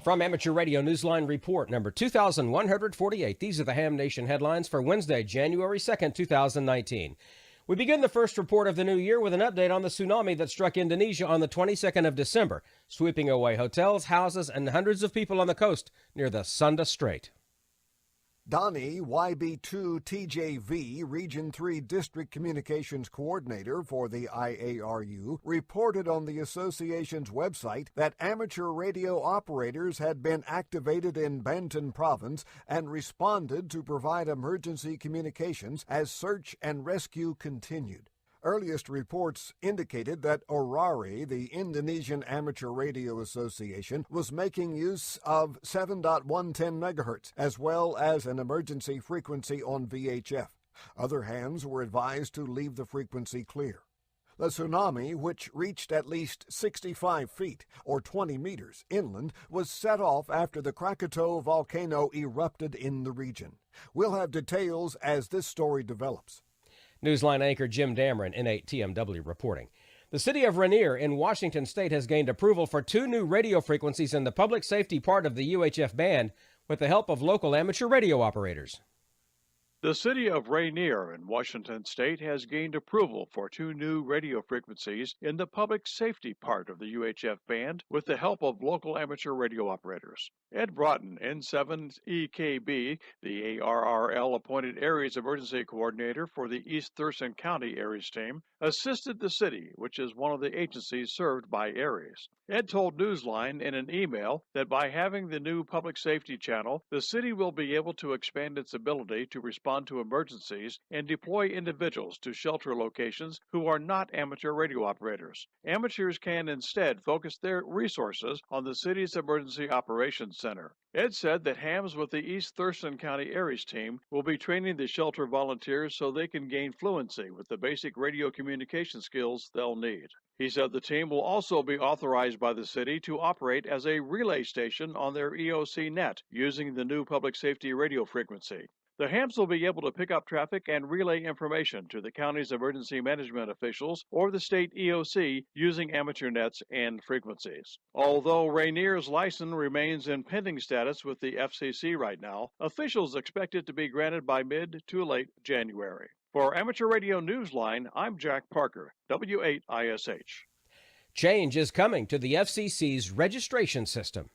From Amateur Radio Newsline Report number 2148, these are the Ham Nation headlines for Wednesday, January 2nd, 2019. We begin the first report of the new year with an update on the tsunami that struck Indonesia on the 22nd of December, sweeping away hotels, houses, and hundreds of people on the coast near the Sunda Strait. Donnie, YB2TJV, Region 3 District Communications Coordinator for the IARU, reported on the association's website that amateur radio operators had been activated in Banten Province and responded to provide emergency communications as search and rescue continued. Earliest reports indicated that ORARI, the Indonesian Amateur Radio Association, was making use of 7.110 MHz, as well as an emergency frequency on VHF. Other hams were advised to leave the frequency clear. The tsunami, which reached at least 65 feet, or 20 meters, inland, was set off after the Krakatoa volcano erupted in the region. We'll have details as this story develops. Newsline anchor Jim Dameron, N8TMW, reporting. The city of Rainier in Washington state has gained approval for 2 new radio frequencies in the public safety part of the UHF band with the help of local amateur radio operators. The city of Rainier in Washington state has gained approval for 2 new radio frequencies in the public safety part of the UHF band with the help of local amateur radio operators. Ed Broughton, N7EKB, the ARRL-appointed Aries Emergency Coordinator for the East Thurston County Aries team, assisted the city, which is one of the agencies served by Aries. Ed told Newsline in an email that by having the new public safety channel, the city will be able to expand its ability to respond to emergencies and deploy individuals to shelter locations who are not amateur radio operators. Amateurs can instead focus their resources on the city's Emergency Operations Center. Ed said that hams with the East Thurston County Aries team will be training the shelter volunteers so they can gain fluency with the basic radio communication skills they'll need. He said the team will also be authorized by the city to operate as a relay station on their EOC net using the new public safety radio frequency. The hams will be able to pick up traffic and relay information to the county's emergency management officials or the state EOC using amateur nets and frequencies. Although Rainier's license remains in pending status with the FCC right now, officials expect it to be granted by mid to late January. For Amateur Radio Newsline, I'm Jack Parker, W8ISH. Change is coming to the FCC's registration system.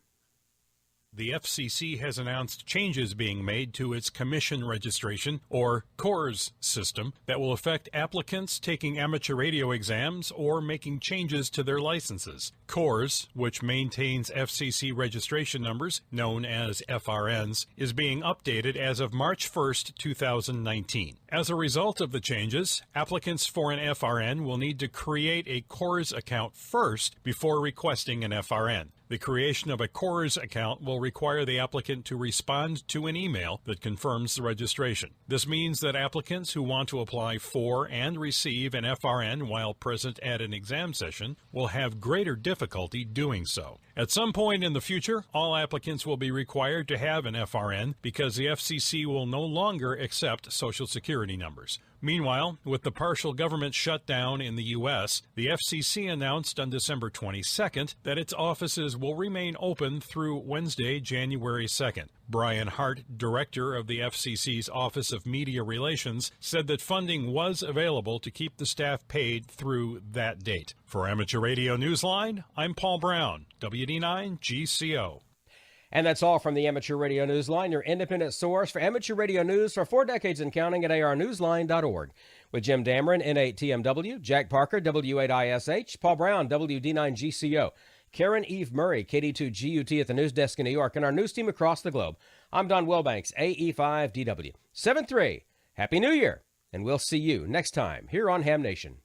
The FCC has announced changes being made to its commission registration, or CORS, system that will affect applicants taking amateur radio exams or making changes to their licenses. CORS, which maintains FCC registration numbers, known as FRNs, is being updated as of March 1st, 2019. As a result of the changes, applicants for an FRN will need to create a CORS account first before requesting an FRN. The creation of a CORS account will require the applicant to respond to an email that confirms the registration. This means that applicants who want to apply for and receive an FRN while present at an exam session will have greater difficulty doing so. At some point in the future, all applicants will be required to have an FRN because the FCC will no longer accept Social Security numbers. Meanwhile, with the partial government shutdown in the U.S., the FCC announced on December 22nd that its offices will remain open through Wednesday, January 2nd. Brian Hart, director of the FCC's Office of Media Relations, said that funding was available to keep the staff paid through that date. For Amateur Radio Newsline, I'm Paul Brown, WD9 GCO. And that's all from the Amateur Radio Newsline, your independent source for amateur radio news for 4 decades and counting at arnewsline.org. With Jim Dameron, N8TMW, Jack Parker, W8ISH, Paul Brown, WD9GCO, Karen Eve Murray, KD2GUT at the news desk in New York, and our news team across the globe. I'm Don Wilbanks, AE5DW. 7-3, Happy New Year, and we'll see you next time here on Ham Nation.